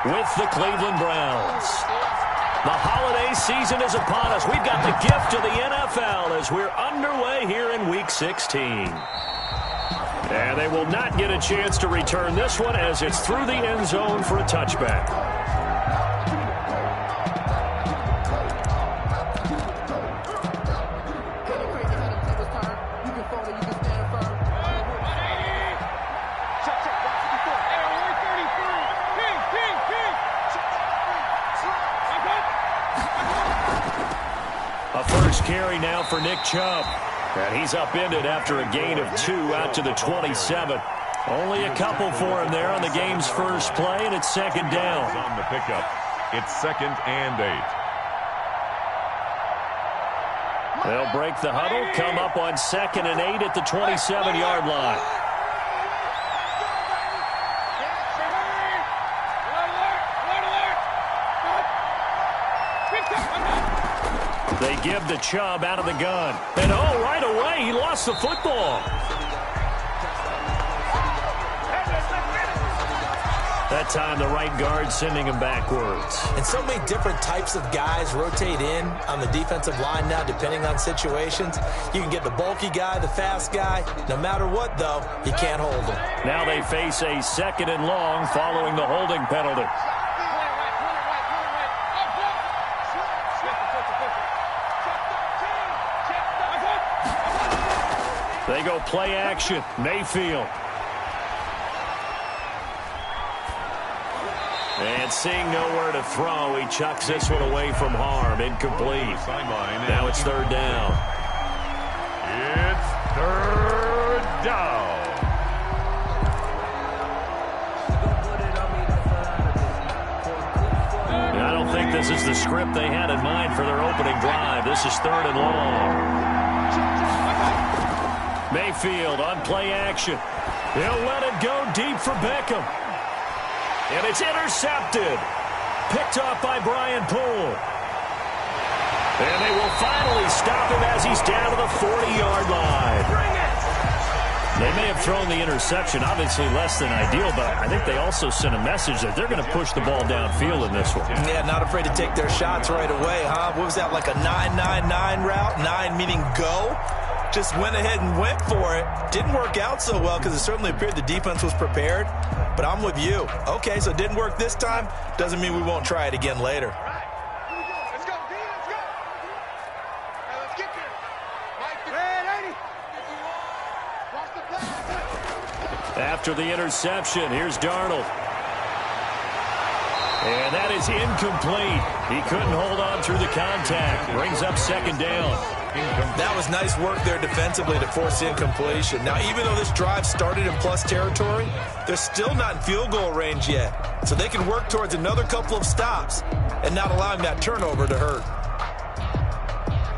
with the Cleveland Browns. The holiday season is upon us. We've got the gift of the NFL as we're underway here in Week 16. And they will not get a chance to return this one as it's through the end zone for a touchback. Carry now for Nick Chubb. And he's upended after a gain of 2 out to the 27. Only a couple for him there on the game's first play, and it's second down. On the pickup, it's 2nd and 8. They'll break the huddle, come up on 2nd and 8 at the 27-yard line. They give to Chubb out of the gun. And, oh, right away, he lost the football. That time, the right guard sending him backwards. And so many different types of guys rotate in on the defensive line now, depending on situations. You can get the bulky guy, the fast guy. No matter what, though, you can't hold him. Now they face a 2nd and long following the holding penalty. They go play action. Mayfield. And seeing nowhere to throw, he chucks this one away from harm. Incomplete. Now it's 3rd down. It's 3rd down. I don't think this is the script they had in mind for their opening drive. This is 3rd and long. Mayfield on play action. He'll let it go deep for Beckham. And it's intercepted. Picked off by Brian Poole. And they will finally stop him as he's down to the 40-yard line. Bring it! They may have thrown the interception, obviously less than ideal, but I think they also sent a message that they're going to push the ball downfield in this one. Yeah, not afraid to take their shots right away, huh? What was that, like a 9-9-9 route? 9 meaning go? Just went ahead and went for it. Didn't work out so well because it certainly appeared the defense was prepared. But I'm with you. Okay, so it didn't work this time. Doesn't mean we won't try it again later. Let's go, D. Let's go. Hey, let's get there. After the interception, here's Darnold. And that is incomplete. He couldn't hold on through the contact. Brings up 2nd down. That was nice work there defensively to force incompletion. Now, even though this drive started in plus territory, they're still not in field goal range yet. So they can work towards another couple of stops and not allowing that turnover to hurt.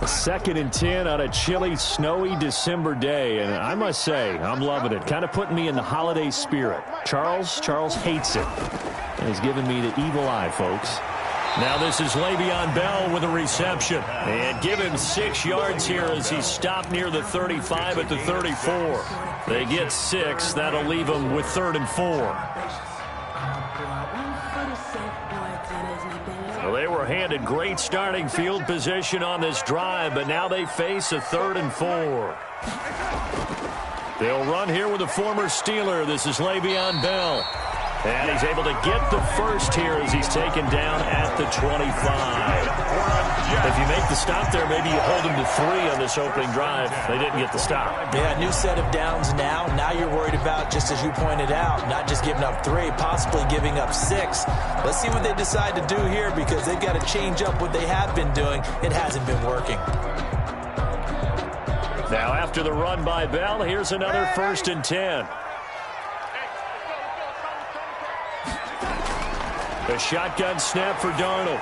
2nd and 10 on a chilly, snowy December day. And I must say, I'm loving it. Kind of putting me in the holiday spirit. Charles hates it. And he's giving me the evil eye, folks. Now this is Le'Veon Bell with a reception. And give him 6 yards here as he stopped near the 35 at the 34. They get 6. That'll leave them with 3rd and 4. Well, they were handed great starting field position on this drive, but now they face a 3rd and 4. They'll run here with a former Steeler. This is Le'Veon Bell. And he's able to get the first here as he's taken down at the 25. If you make the stop there, maybe you hold him to 3 on this opening drive. They didn't get the stop. Yeah, new set of downs now. Now you're worried about, just as you pointed out, not just giving up 3, possibly giving up 6. Let's see what they decide to do here because they've got to change up what they have been doing. It hasn't been working. Now after the run by Bell, here's another 1st and 10. A shotgun snap for Darnold.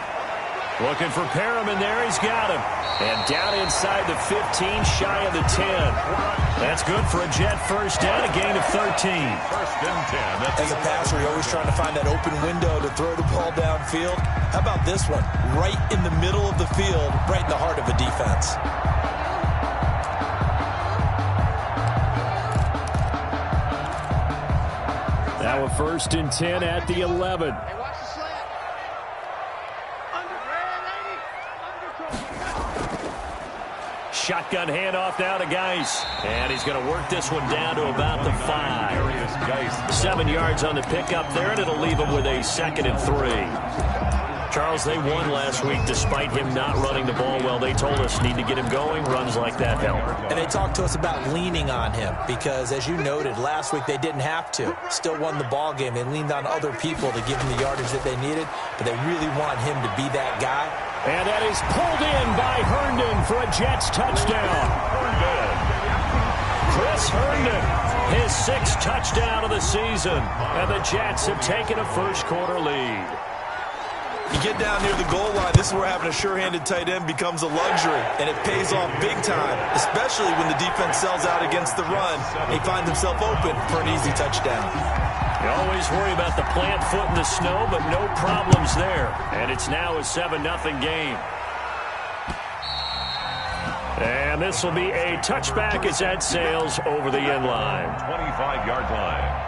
Looking for Perriman there. He's got him. And down inside the 15, shy of the 10. That's good for a Jet first down, a gain of 13. 1st and 10. As a passer, you're always trying to find that open window to throw the ball downfield. How about this one? Right in the middle of the field, right in the heart of a defense. Now a 1st and 10 at the 11. Hey, watch the slant. shotgun handoff now to Geis. And he's going to work this one down to about the 5. 7 yards on the pickup there, and it'll leave him with a 2nd and 3. Charles, they won last week despite him not running the ball well. They told us need to get him going. Runs like that help. And they talked to us about leaning on him because, as you noted, last week they didn't have to. Still won the ball game. They leaned on other people to give them the yardage that they needed, but they really want him to be that guy. And that is pulled in by Herndon for a Jets touchdown. Chris Herndon, his 6th touchdown of the season. And the Jets have taken a first-quarter lead. You get down near the goal line, this is where having a sure-handed tight end becomes a luxury, and it pays off big time, especially when the defense sells out against the run. He finds himself open for an easy touchdown. You always worry about the plant foot in the snow, but no problems there. And it's now a 7-0 game. And this will be a touchback as that sails over the end line. 25-yard line.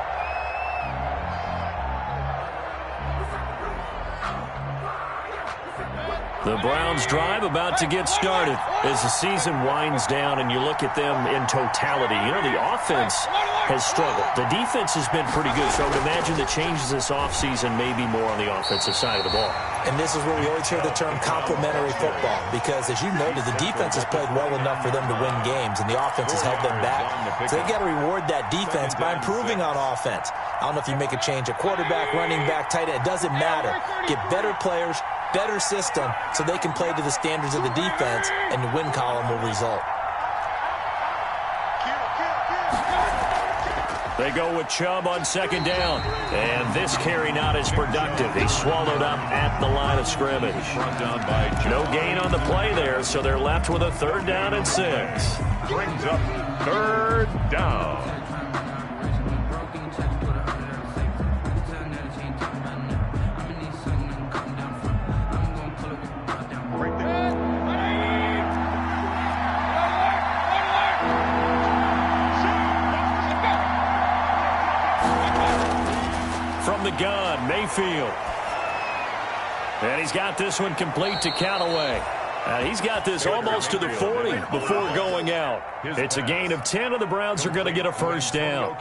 The Browns drive about to get started as the season winds down and you look at them in totality. You know, the offense has struggled. The defense has been pretty good, so I would imagine the changes this offseason may be more on the offensive side of the ball. And this is where we always hear the term complementary football because, as you noted, the defense has played well enough for them to win games, and the offense has held them back. So they've got to reward that defense by improving on offense. I don't know if you make a change at quarterback, running back, tight end. It doesn't matter. Get better players, better system, so they can play to the standards of the defense, and the win column will result. They go with Chubb on 2nd down. And this carry not as productive. He's swallowed up at the line of scrimmage. No gain on the play there, so they're left with a 3rd down and 6. Brings up 3rd down. From the gun, Mayfield. And he's got this one complete to Callaway. He's got this almost to the 40 before going out. It's a gain of 10, and the Browns are going to get a 1st down.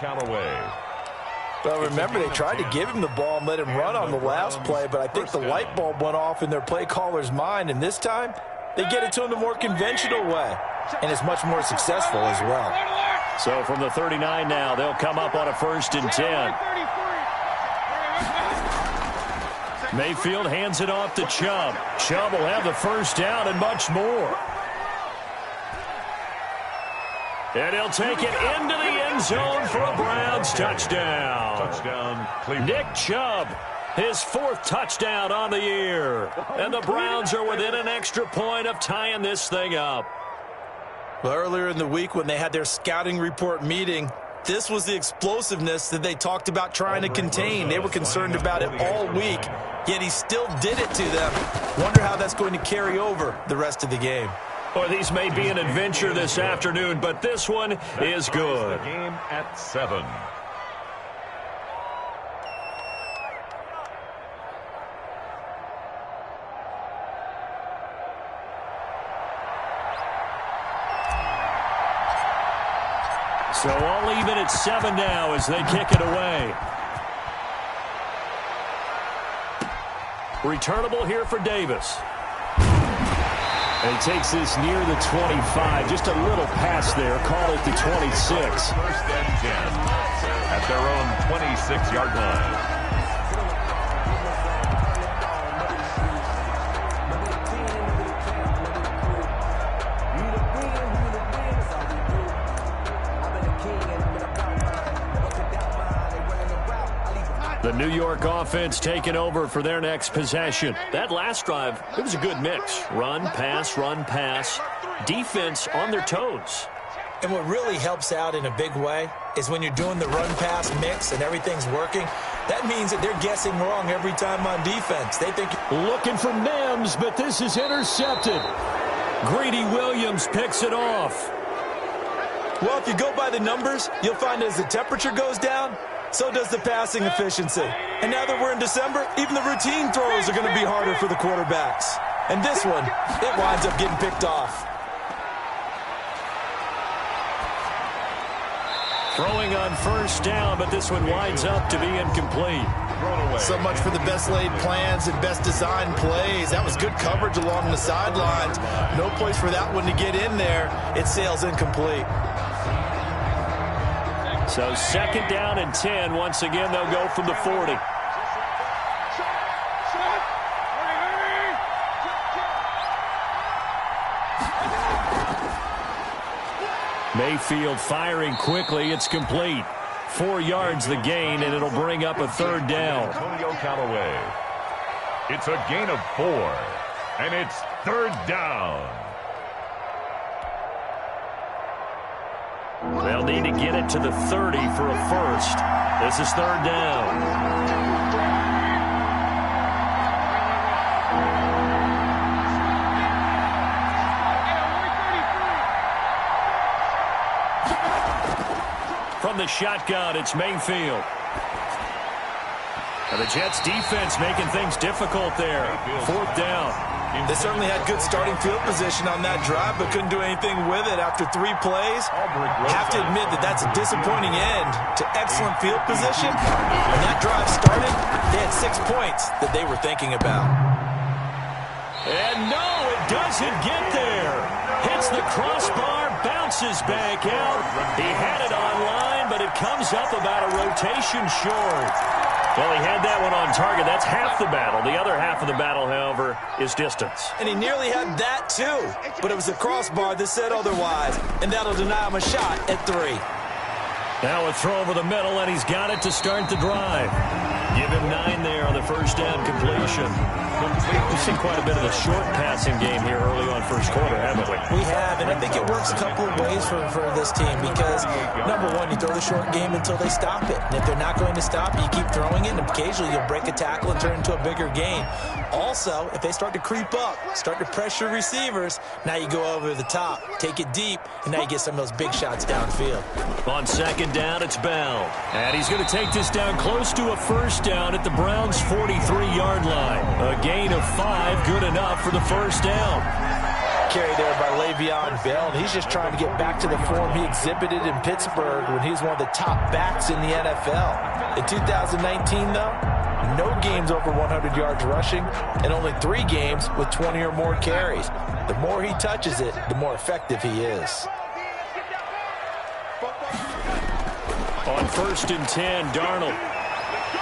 Well, remember, they tried to give him the ball and let him run on the last play, but I think the light bulb went off in their play caller's mind, and this time they get it to him the more conventional way, and it's much more successful as well. So from the 39 now, they'll come up on a 1st and 10. Mayfield hands it off to Chubb. Chubb will have the 1st down and much more. And he'll take it into the end zone for a Browns touchdown. Touchdown, Cleveland. Nick Chubb, his 4th touchdown on the year. And the Browns are within an extra point of tying this thing up. Well, earlier in the week when they had their scouting report meeting, this was the explosiveness that they talked about trying to contain. They were concerned about it all week, yet he still did it to them. Wonder how that's going to carry over the rest of the game. Or these may be an adventure this afternoon, but this one is good. The game at 7. So all even at 7 now as they kick it away. Returnable here for Davis. And he takes this near the 25. Just a little pass there. Call it the 26. 1st and 10 at their own 26-yard line. The New York offense taking over for their next possession. That last drive, it was a good mix. Run, pass, defense on their toes. And what really helps out in a big way is when you're doing the run-pass mix and everything's working, that means that they're guessing wrong every time on defense. They think looking for Mims, but this is intercepted. Greedy Williams picks it off. Well, if you go by the numbers, you'll find as the temperature goes down, so does the passing efficiency. And now that we're in December, even the routine throws are going to be harder for the quarterbacks. And this one, it winds up getting picked off. Throwing on first down, but this one winds up to be incomplete. So much for the best laid plans and best designed plays. That was good coverage along the sidelines. No place for that one to get in there. It sails incomplete. So 2nd down and 10. Once again, they'll go from the 40. Mayfield firing quickly. It's complete. 4 yards the gain, and it'll bring up a 3rd down. Antonio Callaway. It's a gain of 4, and it's 3rd down. They'll need to get it to the 30 for a first. This is 3rd down. From the shotgun, it's Mayfield. And the Jets defense making things difficult there. 4th down. They certainly had good starting field position on that drive, but couldn't do anything with it after 3 plays. Have to admit that that's a disappointing end to excellent field position. When that drive started, they had 6 points that they were thinking about. And no, it doesn't get there. Hits the crossbar, bounces back out. He had it online, but it comes up about a rotation short. Well, he had that one on target. That's half the battle. The other half of the battle, however, is distance. And he nearly had that, too. But it was the crossbar that said otherwise, and that'll deny him a shot at 3. Now a throw over the middle, and he's got it to start the drive. Give him 9 there on the first down completion. We've seen quite a bit of the short passing game here early on first quarter, haven't we? We have, and I think it works a couple of ways for this team because, number one, you throw the short game until they stop it. And if they're not going to stop it, you keep throwing it, and occasionally you'll break a tackle and turn it into a bigger gain. Also, if they start to creep up, start to pressure receivers, now you go over the top, take it deep, and now you get some of those big shots downfield. On 2nd down, it's Bell. And he's going to take this down close to a first down at the Browns' 43-yard line. A gain of 5, good enough for the first down. Carry there by Le'Veon Bell. He's just trying to get back to the form he exhibited in Pittsburgh when he was one of the top backs in the NFL. In 2019, though, no games over 100 yards rushing and only 3 games with 20 or more carries. The more he touches it, the more effective he is. On 1st and 10, Darnold.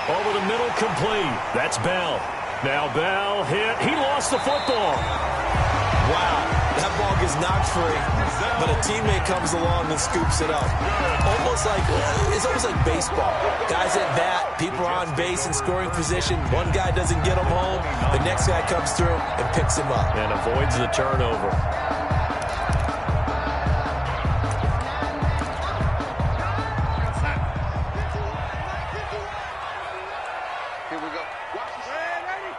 Over the middle, complete. That's Bell. Now Bell hit. He lost the football. Wow, that ball gets knocked free, but a teammate comes along and scoops it up. It's almost like baseball. Guys at bat, people are on base in scoring position. One guy doesn't get him home. The next guy comes through and picks him up. And avoids the turnover. Here we go. Watch the shit. Ready?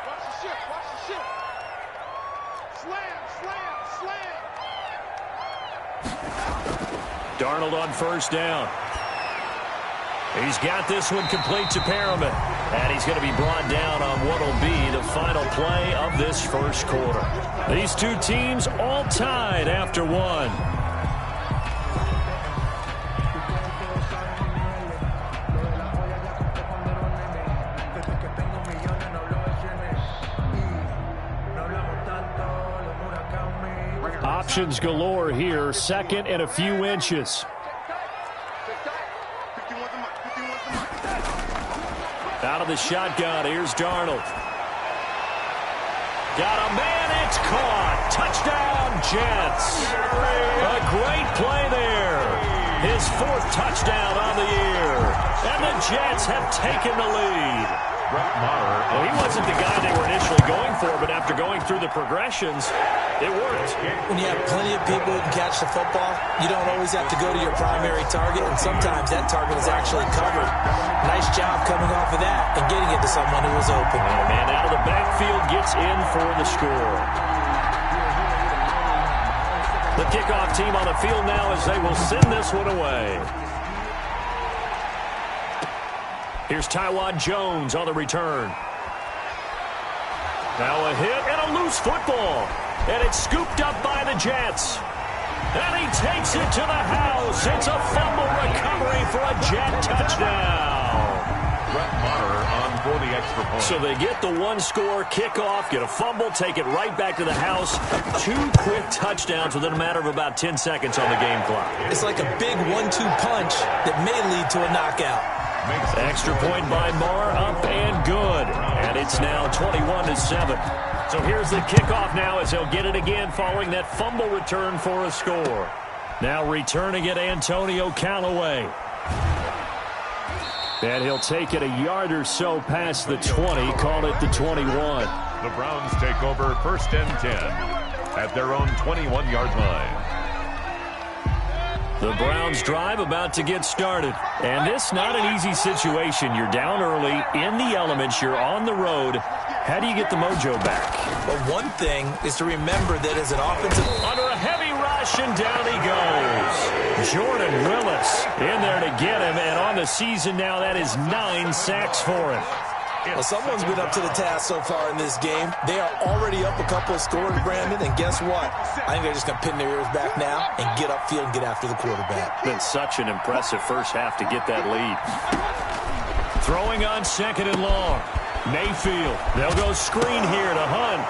Watch the shit. Watch the shit. Slam, slam, slam. Darnold on first down. He's got this one complete to Perriman. And he's going to be brought down on what will be the final play of this first quarter. These two teams all tied after 1. Options galore here. 2nd and a few inches. Out of the shotgun, here's Darnold. Got a man, it's caught. Touchdown, Jets. A great play there. His 4th touchdown on the year. And the Jets have taken the lead. Well, he wasn't the guy they were initially going for, but after going through the progressions, it worked. When you have plenty of people who can catch the football, you don't always have to go to your primary target, and sometimes that target is actually covered. Nice job coming off of that and getting it to someone who was open. And a man out of the backfield gets in for the score. The kickoff team on the field now as they will send this one away. Here's Taiwan Jones on the return. Now a hit and a loose football. And it's scooped up by the Jets. And he takes it to the house. It's a fumble recovery for a Jet touchdown. Brett Maher on for the extra point. So they get the one-score kickoff, get a fumble, take it right back to the house. 2 quick touchdowns within a matter of about 10 seconds on the game clock. It's like a big 1-2 punch that may lead to a knockout. Extra point by Maher, up and good. And it's now 21-7. So here's the kickoff now as he'll get it again following that fumble return for a score. Now returning it, Antonio Callaway. And he'll take it a yard or so past the 20, call it the 21. The Browns take over 1st and 10 at their own 21-yard line. The Browns drive about to get started. And this not an easy situation. You're down early, in the elements, you're on the road. How do you get the mojo back? Well, one thing is to remember that as an offensive... Under a heavy rush, and down he goes. Jordan Willis in there to get him. And on the season now, that is 9 sacks for him. Well, someone's been up to the task so far in this game. They are already up a couple of scores, Brandon, and guess what? I think they're just going to pin their ears back now and get upfield and get after the quarterback. Been such an impressive first half to get that lead. Throwing on 2nd and long. Mayfield. They'll go screen here to Hunt.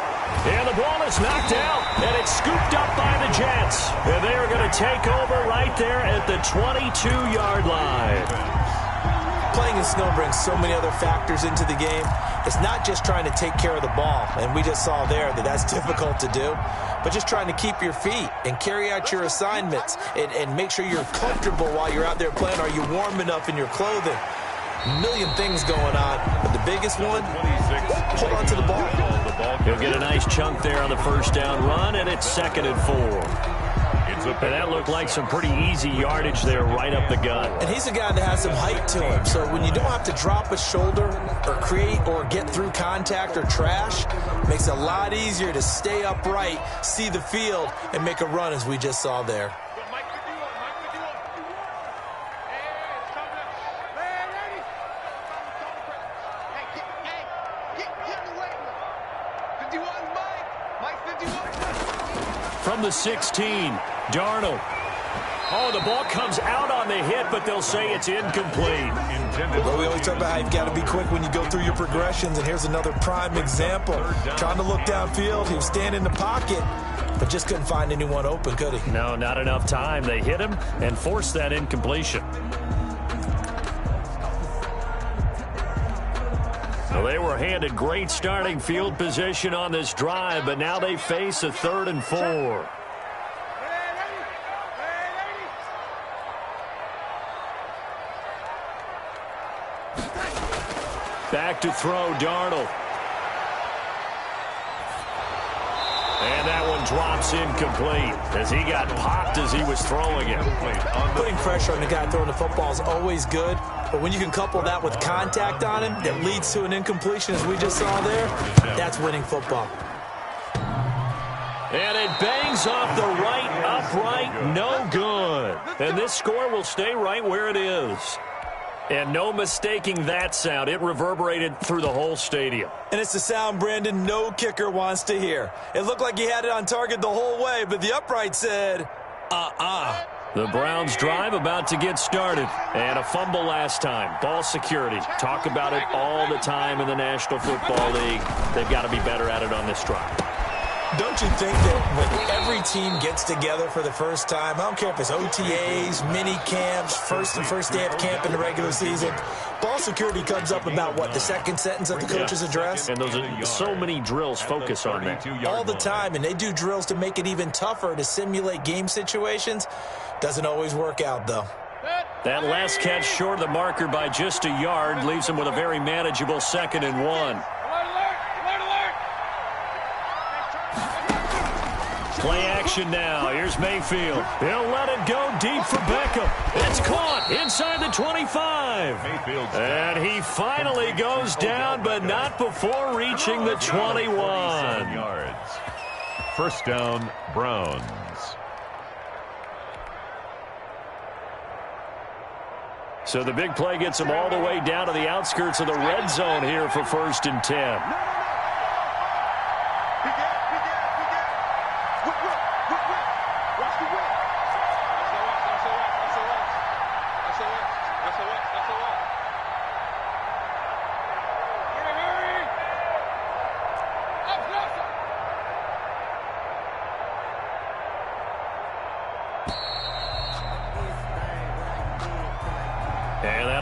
And the ball is knocked out, and it's scooped up by the Jets. And they are going to take over right there at the 22-yard line. Playing in snow brings so many other factors into the game. It's not just trying to take care of the ball, and we just saw there that that's difficult to do, but just trying to keep your feet and carry out your assignments and make sure you're comfortable while you're out there playing. Are you warm enough in your clothing? A million things going on, but the biggest one, hold on to the ball. He'll get a nice chunk there on the first down run, and it's 2nd and 4. And that looked like some pretty easy yardage there right up the gut. And he's a guy that has some height to him. So when you don't have to drop a shoulder or create or get through contact or trash, it makes it a lot easier to stay upright, see the field, and make a run as we just saw there. From the 16, Darnold. Oh, the ball comes out on the hit, but they'll say it's incomplete. Well, we always talk about how you've got to be quick when you go through your progressions, and here's another prime example. Trying to look downfield, he was standing in the pocket, but just couldn't find anyone open, could he? No, not enough time. They hit him and forced that incompletion. Well, they were handed great starting field position on this drive, but now they face a 3rd and 4. Back to throw, Darnold. And that one drops incomplete as he got popped as he was throwing it. Putting pressure on the guy throwing the football is always good, but when you can couple that with contact on him that leads to an incompletion as we just saw there, that's winning football. And it bangs off the right upright, no good. And this score will stay right where it is. And no mistaking that sound. It reverberated through the whole stadium. And it's the sound, Brandon, no kicker wants to hear. It looked like he had it on target the whole way, but the upright said, The Browns drive about to get started. And a fumble last time. Ball security. Talk about it all the time in the National Football League. They've got to be better at it on this drive. Don't you think that when every team gets together for the first time, I don't care if it's OTAs, mini camps, first day of camp in the regular season, ball security comes up about, what, the second sentence of the coach's address? And those are so many drills focus on that. All the time, and they do drills to make it even tougher to simulate game situations. Doesn't always work out, though. That last catch short of the marker by just a yard leaves him with a very manageable 2nd and 1. Play action now. Here's Mayfield. He'll let it go deep for Beckham. It's caught inside the 25. And he finally goes down, but not before reaching the 21. Yards. First down, Browns. So the big play gets him all the way down to the outskirts of the red zone here for 1st and 10.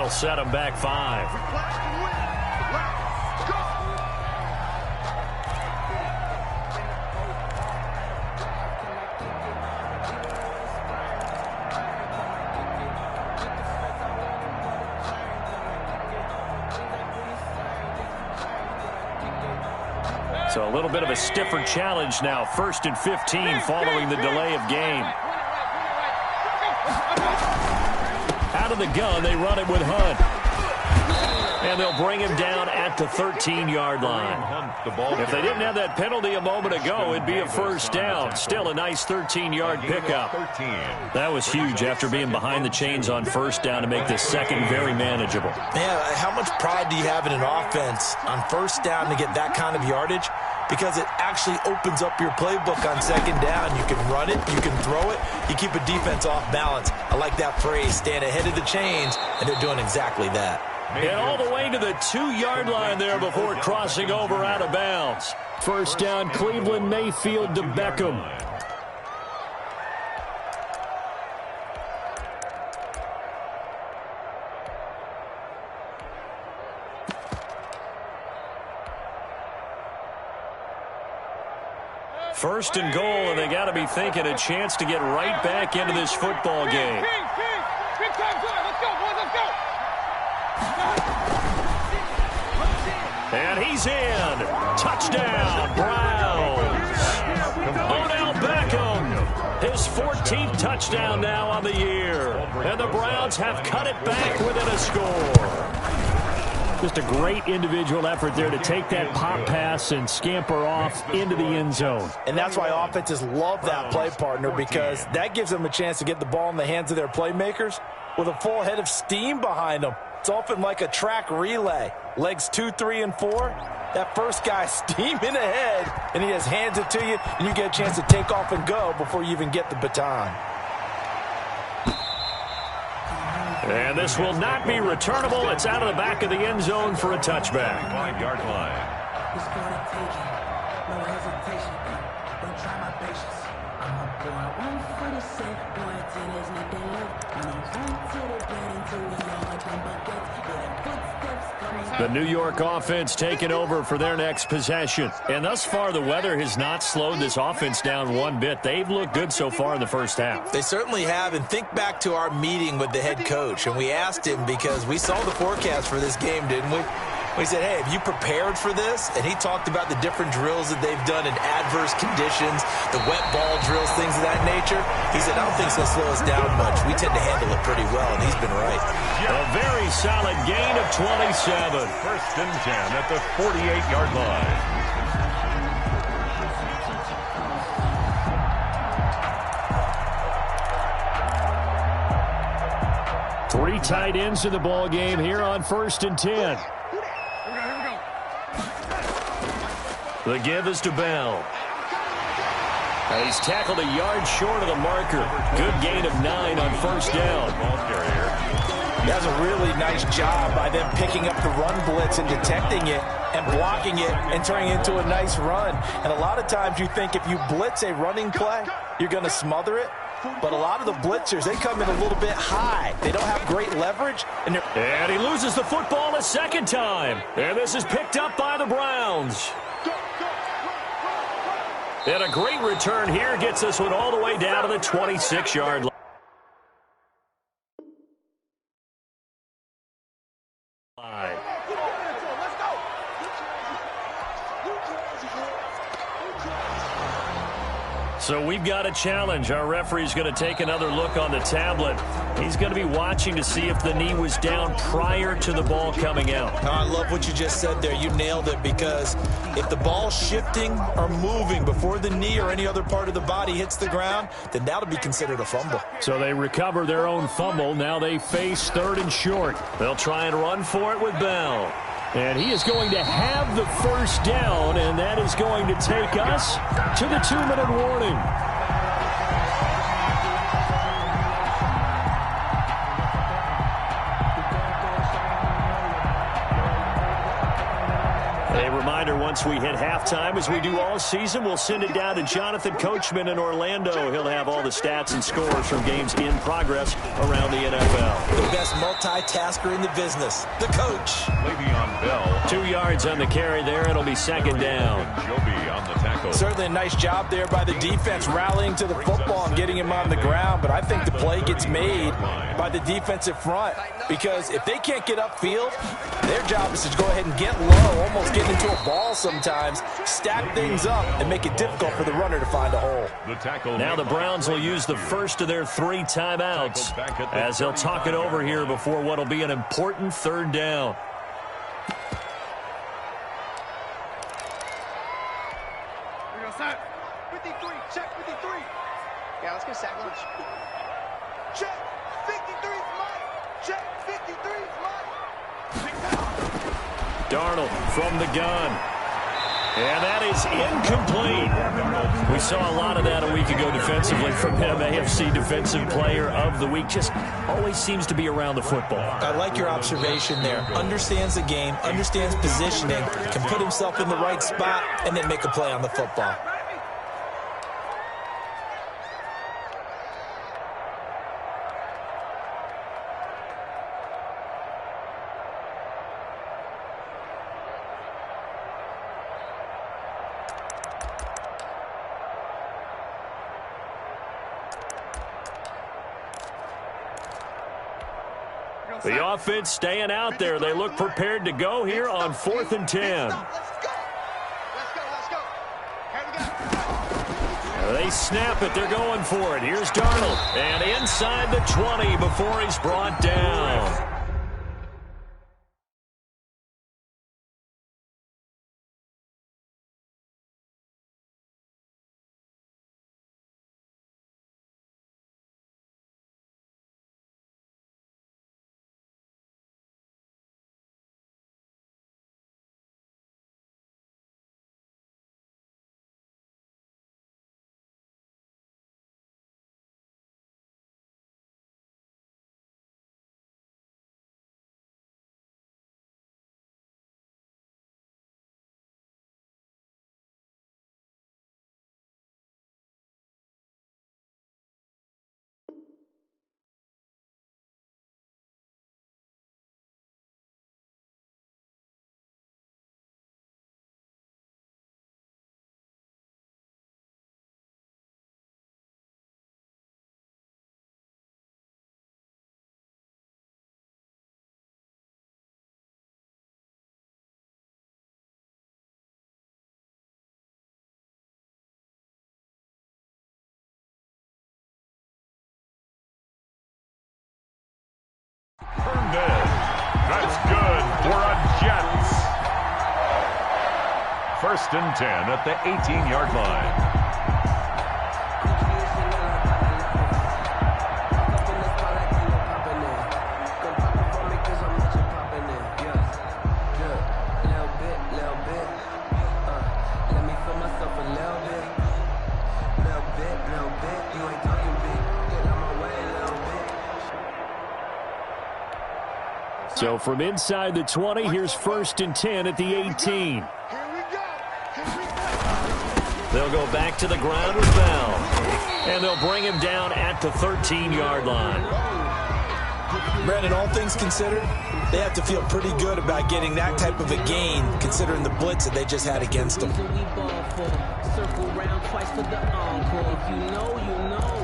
That'll set them back 5. So a little bit of a stiffer challenge now. 1st and 15 following the delay of game. Out of the gun, they run it with Hunt. And they'll bring him down at the 13-yard line. If they didn't have that penalty a moment ago, it'd be a first down. Still a nice 13-yard pickup. That was huge after being behind the chains on first down to make this second very manageable. Man, how much pride do you have in an offense on first down to get that kind of yardage? Because it actually opens up your playbook on second down. You can run it, you can throw it, you keep a defense off balance. I like that phrase, stand ahead of the chains, and they're doing exactly that. And all the way to the 2-yard line there before crossing over out of bounds. First down, Cleveland, Mayfield to Beckham. First and goal, and they got to be thinking a chance to get right back into this football game. Big time drive. Let's go, boys. Let's go. And he's in. Touchdown, Browns. Odell Beckham, his 14th touchdown now on the year. And the Browns have cut it back within a score. Just a great individual effort there to take that pop pass and scamper off into the end zone. And that's why offenses love that play, partner, because that gives them a chance to get the ball in the hands of their playmakers with a full head of steam behind them. It's often like a track relay. Legs 2, 3, and 4. That first guy steaming ahead, and he just hands it to you, and you get a chance to take off and go before you even get the baton. And this will not be returnable. It's out of the back of the end zone for a touchback. 5-yard line. The New York offense taking over for their next possession. And thus far, the weather has not slowed this offense down one bit. They've looked good so far in the first half. They certainly have. And think back to our meeting with the head coach. And we asked him, because we saw the forecast for this game, didn't we? We said, hey, have you prepared for this? And he talked about the different drills that they've done in adverse conditions, the wet ball drills, things of that nature. He said, I don't think it's going to slow us down much. We tend to handle it pretty well, and he's been right. A very solid gain of 27. First and 10 at the 48-yard line. Three tight ends in the ball game here on 1st and 10. The give is to Bell. And he's tackled a yard short of the marker. Good gain of 9 on first down. That's a really nice job by them picking up the run blitz and detecting it and blocking it and turning it into a nice run. And a lot of times you think if you blitz a running play, you're going to smother it. But a lot of the blitzers, they come in a little bit high. They don't have great leverage. And he loses the football a second time. And this is picked up by the Browns. And a great return here gets this one all the way down to the 26-yard line. So we've got a challenge. Our referee's going to take another look on the tablet. He's going to be watching to see if the knee was down prior to the ball coming out. I love what you just said there. You nailed it, because if the ball's shifting or moving before the knee or any other part of the body hits the ground, then that'll be considered a fumble. So they recover their own fumble. Now they face 3rd and short. They'll try and run for it with Bell. And he is going to have the first down, and that is going to take us to the 2-minute warning. A reminder, once we hit halftime, as we do all season, we'll send it down to Jonathan Coachman in Orlando. He'll have all the stats and scores from games in progress around the NFL. The best multitasker in the business, the coach. Le'Veon Bell. 2 yards on the carry there. It'll be second down. Joby on the tackle. Certainly a nice job there by the defense rallying to the football and getting him on the ground, but I think the play gets made by the defensive front because if they can't get upfield, their job is to go ahead and get low, almost get into a ball sometimes, stack things up, and make it difficult for the runner to find a hole. Now the Browns will use the first of their 3 timeouts as they'll talk it over here before what will be an important third down. Here we go, sir. 53, check 53. Yeah, let's go sack lunch. Check 53 is mine. Check 53 is mine. Darnold from the gun. And that is incomplete. We saw a lot of that a week ago defensively from him. AFC Defensive Player of the Week. Just always seems to be around the football. I like your observation there. Understands the game, understands positioning, can put himself in the right spot, and then make a play on the football. The offense staying out there. They look prepared to go here on 4th and 10. Let's go. Here we go. They snap it. They're going for it. Here's Darnold. And inside the 20 before he's brought down. That's good for a Jets. 1st and 10 at the 18-yard line. So from inside the 20, here's 1st and 10 at the 18. They'll go back to the ground with Bell. And they'll bring him down at the 13-yard line. Brandon, all things considered, they have to feel pretty good about getting that type of a gain, considering the blitz that they just had against them. Circle round twice for the encore. If you know, you know.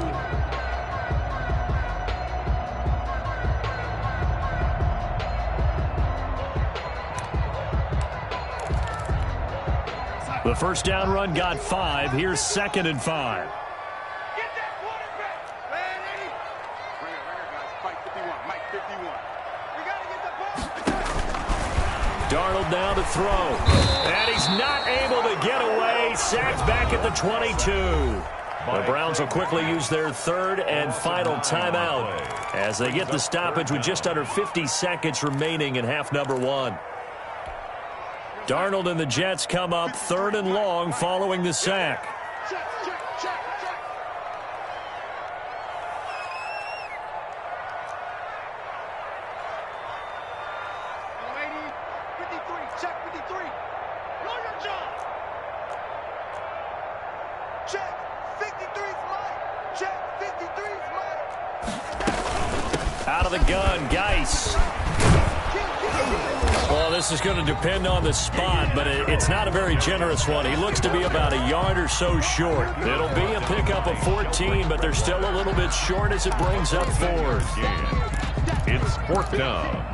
The first down run got 5. Here's 2nd and 5. Get that quarterback. Ready? Bring it, guys. Mike 51. Mike 51. We got to get the ball. Darnold now to throw. And he's not able to get away. Sacked back at the 22. The Browns will quickly use their 3rd and final timeout as they get the stoppage with just under 50 seconds remaining in half number 1. Darnold and the Jets come up 3rd and long following the sack. Check. Lady, 53. Check 53. out of the gun. Geis. Well, this is going to depend on the spot, but it's not a very generous one. He looks to be about a yard or so short. It'll be a pickup of 14, but they're still a little bit short as it brings up fourth. It's fourth down.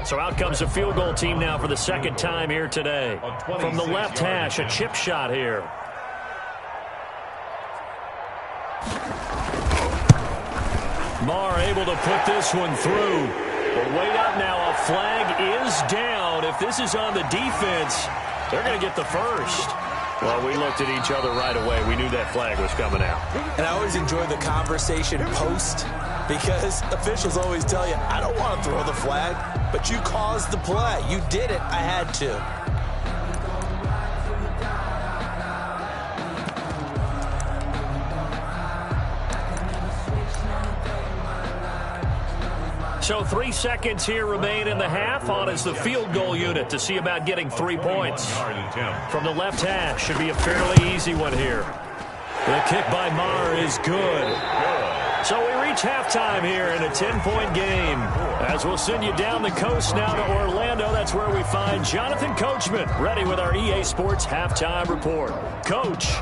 So out comes a field goal team now for the second time here today. From the left hash, a chip shot here. Marr able to put this one through. But wait up now, a flag is down. If this is on the defense, they're going to get the first. Well, we looked at each other right away. We knew that flag was coming out. And I always enjoy the conversation post, because officials always tell you, I don't want to throw the flag, but you caused the play. You did it. I had to. So 3 seconds here remain in the half. On is the field goal unit to see about getting 3 points. From the left hash, should be a fairly easy one here. The kick by Marr is good. So we reach halftime here in a 10-point game. As we'll send you down the coast now to Orlando, that's where we find Jonathan Coachman, ready with our EA Sports halftime report. Coach.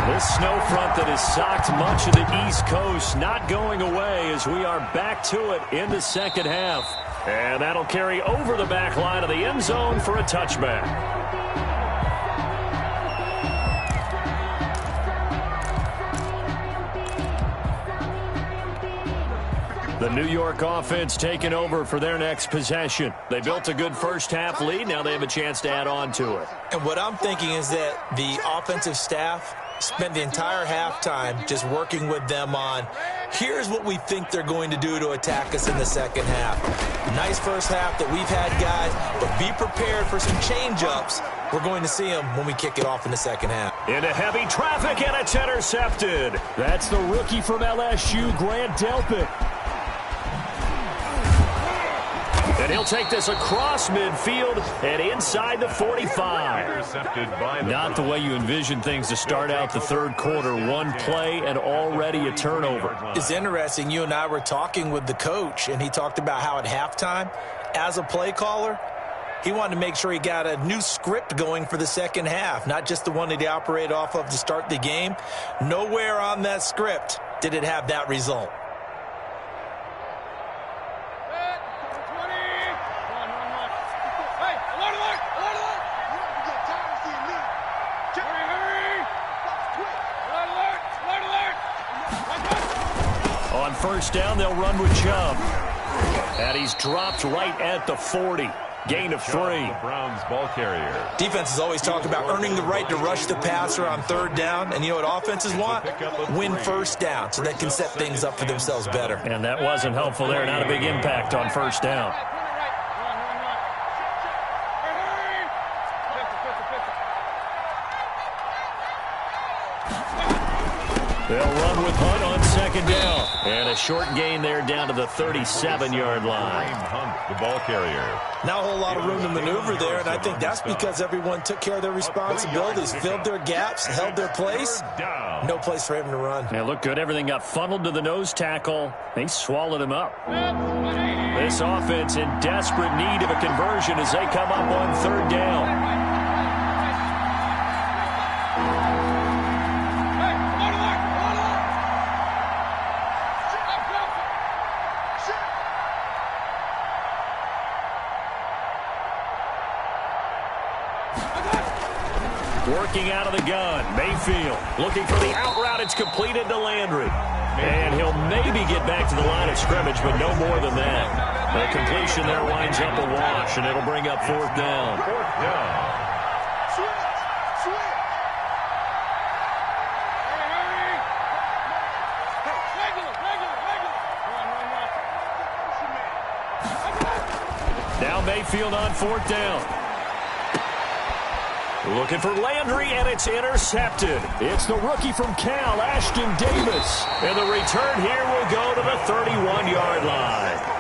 This snow front that has socked much of the East Coast not going away as we are back to it in the second half. And that'll carry over the back line of the end zone for a touchback. The New York offense taking over for their next possession. They built a good first-half lead. Now they have a chance to add on to it. And what I'm thinking is that the offensive staff spent the entire halftime just working with them on, here's what we think they're going to do to attack us in the second half. Nice first half that we've had, guys, but be prepared for some change-ups. We're going to see them when we kick it off in the second half. Into heavy traffic, and it's intercepted. That's the rookie from LSU, Grant Delpit. And he'll take this across midfield and inside the 45. Not the way you envision things to start out the third quarter. One play and already a turnover. It's interesting. You and I were talking with the coach, and he talked about how at halftime, as a play caller, he wanted to make sure he got a new script going for the second half, not just the one that he operated off of to start the game. Nowhere on that script did it have that result. On first down, they'll run with Chubb. And he's dropped right at the 40. Gain of 3. The Browns ball carrier. Defense has always talked about earning the right to rush the passer on third down. And you know what offenses want? Win first down so they can set things up for themselves better. And that wasn't helpful there. Not a big impact on first down. They'll run with Hunt on second down. And a short gain there down to the 37-yard line. Hunt, the ball carrier. Not a whole lot of room to maneuver there, and I think that's because everyone took care of their responsibilities, filled their gaps, held their place. No place for him to run. Yeah, looked good. Everything got funneled to the nose tackle. They swallowed him up. This offense in desperate need of a conversion as they come up on third down. Working out of the gun, Mayfield looking for the out route. It's completed to Landry. And he'll maybe get back to the line of scrimmage, but no more than that. The completion there winds up a wash, and it'll bring up fourth down. Fourth down. Now Mayfield on 4th down. Looking for Landry, and it's intercepted. It's the rookie from Cal, Ashton Davis. And the return here will go to the 31-yard line.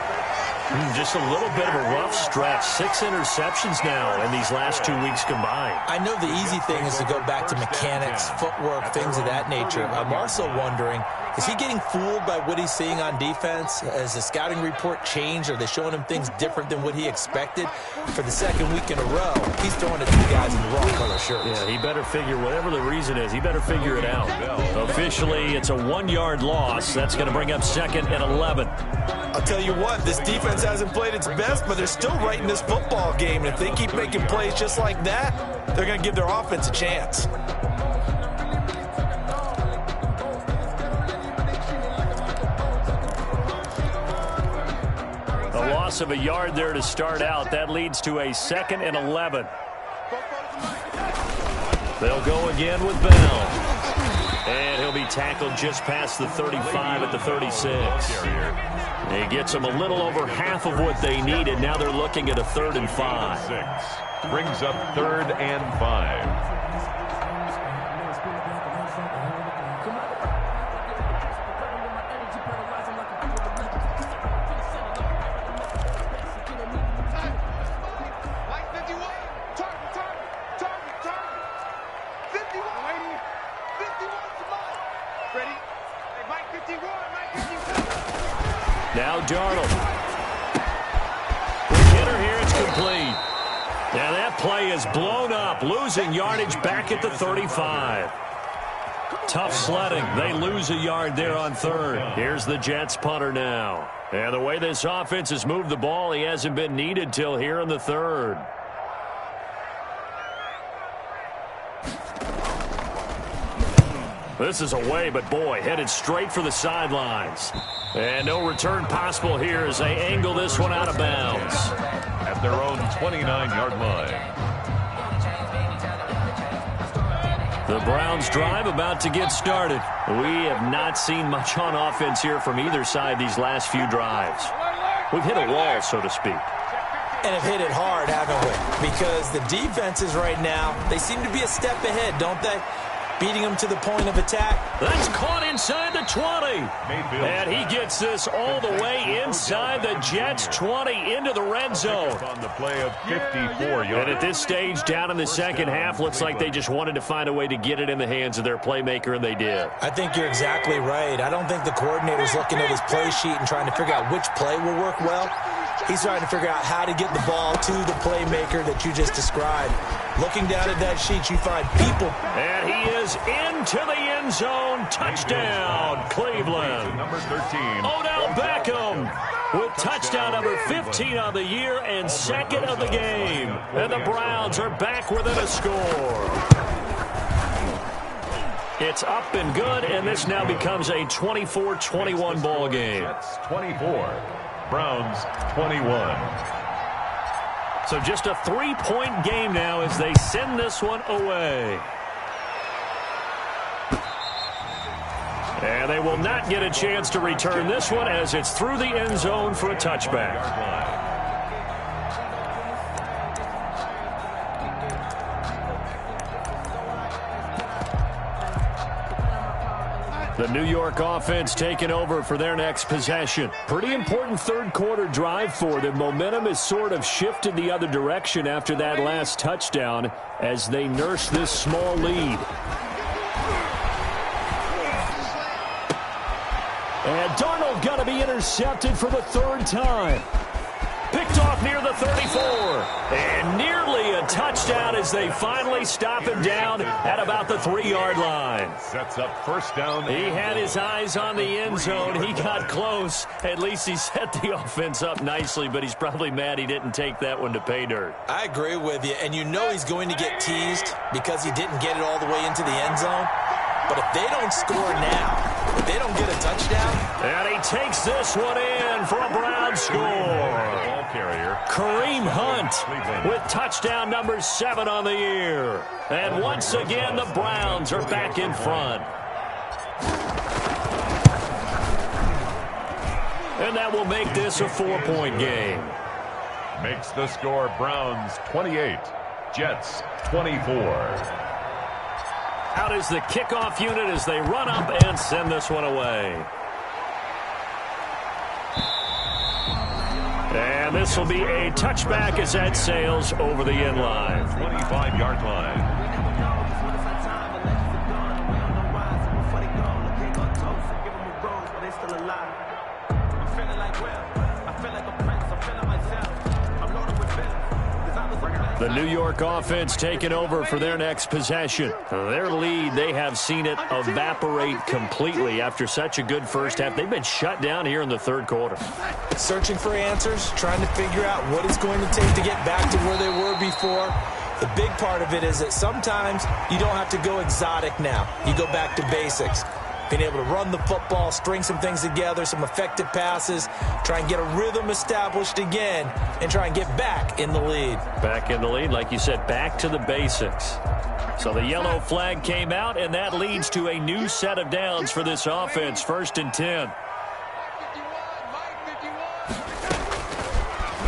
Just a little bit of a rough stretch. 6 interceptions now in these last 2 weeks combined. I know the easy thing is to go back to mechanics, footwork, things of that nature. I'm also wondering, is he getting fooled by what he's seeing on defense? Has the scouting report changed? Are they showing him things different than what he expected? For the second week in a row, he's throwing it to the guys in the wrong color shirts. Yeah, he better figure, whatever the reason is, he better figure it out. Officially, it's a 1-yard loss. That's going to bring up 2nd and 11. I'll tell you what, this defense hasn't played its best, but they're still right in this football game. And if they keep making plays just like that, they're going to give their offense a chance. A loss of a yard there to start out. That leads to a 2nd and 11. They'll go again with Bell. And he'll be tackled just past the 35 at the 36. He gets them a little over half of what they needed. Now they're looking at a 3rd and 5. Brings up 3rd and 5. Now Darnold. Quick hitter here, it's complete. Now that play is blown up, losing yardage back at the 35. Tough sledding. They lose a yard there on 3rd. Here's the Jets punter now. And the way this offense has moved the ball, he hasn't been needed till here in the 3rd. This is away, but boy, headed straight for the sidelines. And no return possible here as they angle this one out of bounds. At their own 29-yard line. The Browns drive about to get started. We have not seen much on offense here from either side these last few drives. We've hit a wall, so to speak. And have hit it hard, haven't we? Because the defenses right now, they seem to be a step ahead, don't they? Beating them to the point of attack. That's caught inside the 20. And he gets this all the way inside the Jets' 20 into the red zone. On the play of 54 yards. And at this stage, down in the second half, looks like they just wanted to find a way to get it in the hands of their playmaker, and they did. I think you're exactly right. I don't think the coordinator's looking at his play sheet and trying to figure out which play will work well. He's trying to figure out how to get the ball to the playmaker that you just described. Looking down at that sheet, you find people. And he is into the end zone. Touchdown, Cleveland. Number 13. Odell Beckham with touchdown number 15 on the year and 2nd of the game. And the Browns are back within a score. It's up and good, and this now becomes a 24-21 ball game. Jets 24. Browns 21. So just a 3-point game now as they send this one away. And they will not get a chance to return this one as it's through the end zone for a touchback. The New York offense taking over for their next possession. Pretty important third-quarter drive for them. Momentum has sort of shifted the other direction after that last touchdown as they nurse this small lead. And Darnold got to be intercepted for the 3rd time. Picked off near the 34. And nearly a touchdown as they finally stop him down at about the 3-yard line. Sets up first down. He had his eyes on the end zone. He got close. At least he set the offense up nicely, but he's probably mad he didn't take that one to pay dirt. I agree with you, and you know he's going to get teased because he didn't get it all the way into the end zone. But if they don't score now, if they don't get a touchdown. And he takes this one in for a Brown score. Ball carrier. Kareem Hunt with touchdown number 7 on the year. And once again, the Browns are back in front. And that will make this a 4-point game. makes the score Browns 28, Jets 24. Out is the kickoff unit as they run up and send this one away. And this will be a touchback as that sails over the end line. 25-yard line. The New York offense taking over for their next possession. Their lead, they have seen it evaporate completely after such a good first half. They've been shut down here in the third quarter. Searching for answers, trying to figure out what it's going to take to get back to where they were before. The big part of it is that sometimes you don't have to go exotic now. You go back to basics. Being able to run the football, string some things together, some effective passes, try and get a rhythm established again, and try and get back in the lead. Back in the lead, like you said, back to the basics. So the yellow flag came out, and that leads to a new set of downs for this offense, 1st and 10.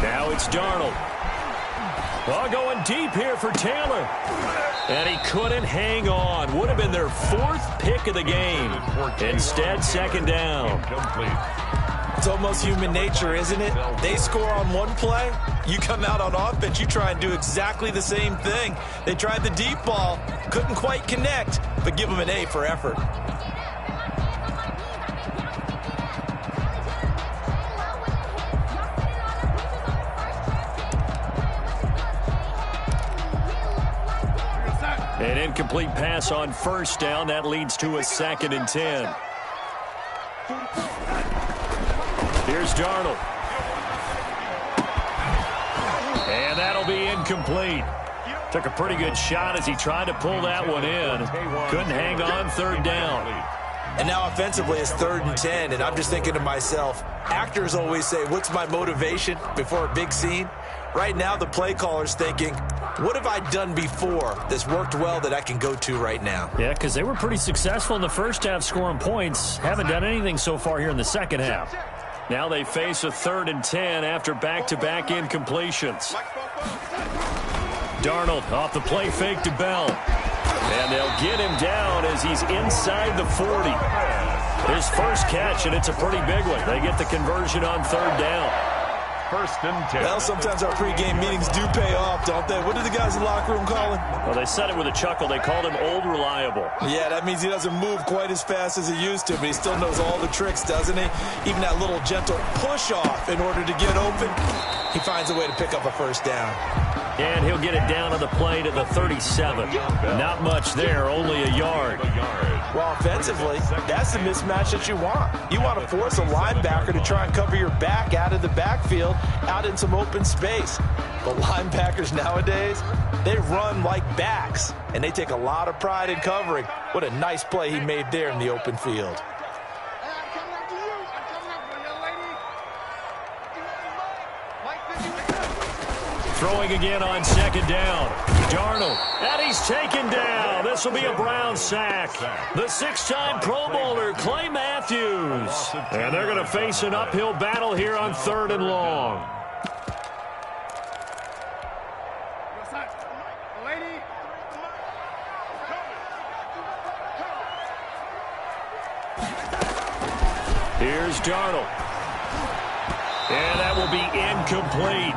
Now it's Darnold. Oh, going deep here for Taylor. And he couldn't hang on. Would have been their 4th pick of the game. Instead, 2nd down. It's almost human nature, isn't it? They score on one play. You come out on offense, you try and do exactly the same thing. They tried the deep ball, couldn't quite connect, but give them an A for effort. An incomplete pass on 1st down. That leads to a 2nd and 10. Here's Darnold. And that'll be incomplete. Took a pretty good shot as he tried to pull that one in. Couldn't hang on, 3rd down. And now offensively it's 3rd and 10, and I'm just thinking to myself, actors always say, what's my motivation before a big scene? Right now the play caller's thinking, what have I done before that's worked well that I can go to right now? Yeah, because they were pretty successful in the first half scoring points. Haven't done anything so far here in the second half. Now they face a 3rd and 10 after back-to-back incompletions. Darnold off the play fake to Bell. And they'll get him down as he's inside the 40. His first catch, and it's a pretty big one. They get the conversion on 3rd down. 1st and 10. Well, sometimes our pregame meetings do pay off, don't they? What did the guys in the locker room call him? Well, they said it with a chuckle. They called him Old Reliable. Yeah, that means he doesn't move quite as fast as he used to, but he still knows all the tricks, doesn't he? Even that little gentle push-off in order to get open, he finds a way to pick up a 1st down. And he'll get it down on the play to the 37. Not much there, only a yard. Well, offensively, that's the mismatch that you want. You want to force a linebacker to try and cover your back out of the backfield, out in some open space. But linebackers nowadays, they run like backs, and they take a lot of pride in covering. What a nice play he made there in the open field. Throwing again on 2nd down. Darnold, and he's taken down. This will be a Brown sack. The 6-time Pro Bowler, Clay Matthews. And they're going to face an uphill battle here on 3rd and long. Here's Darnold. And that will be incomplete.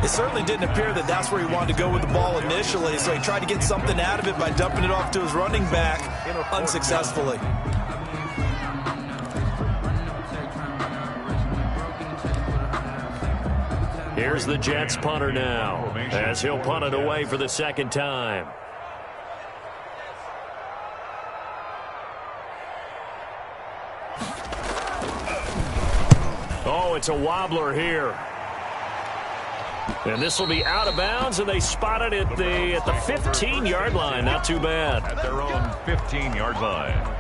It certainly didn't appear that that's where he wanted to go with the ball initially, so he tried to get something out of it by dumping it off to his running back unsuccessfully. Here's the Jets punter now, as he'll punt it away for the 2nd time. Oh, it's a wobbler here. And this will be out of bounds, and they spot it at the 15-yard line. Not too bad. At their own 15-yard line.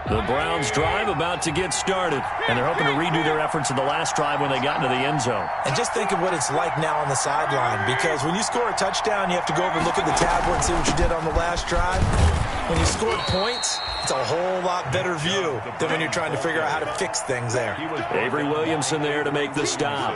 The Browns drive about to get started, and they're hoping to redo their efforts in the last drive when they got into the end zone. And just think of what it's like now on the sideline, because when you score a touchdown, you have to go over and look at the tablet and see what you did on the last drive. When you scored points, it's a whole lot better view than when you're trying to figure out how to fix things there. Avery Williamson there to make the stop.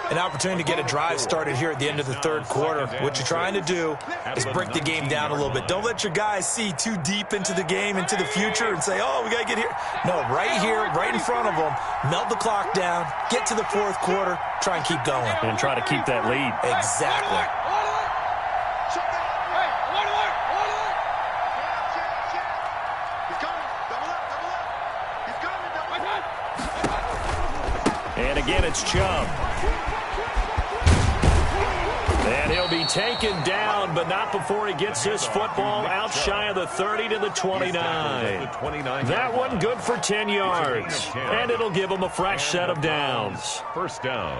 An opportunity to get a drive started here at the end of the third quarter. What you're trying to do is break the game down a little bit. Don't let your guys see too deep into the game, into the future, and say, oh, we got to get here. No, right here, right in front of them, melt the clock down, get to the fourth quarter, try and keep going. And try to keep that lead. Exactly. And again, it's Chubb. And he'll be taken down, but not before he gets his football out shy of the 30 to the 29. That one good for 10 yards. And it'll give him a fresh set of downs. First down.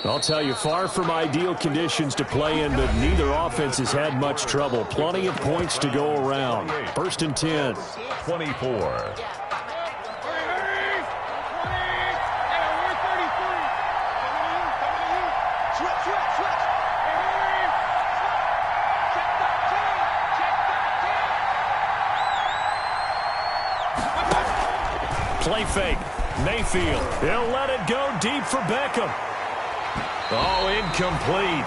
I'll tell you, far from ideal conditions to play in, but neither offense has had much trouble. Plenty of points to go around. First and 10. 24. Play fake. Mayfield. He'll let it go deep for Beckham. Oh, incomplete.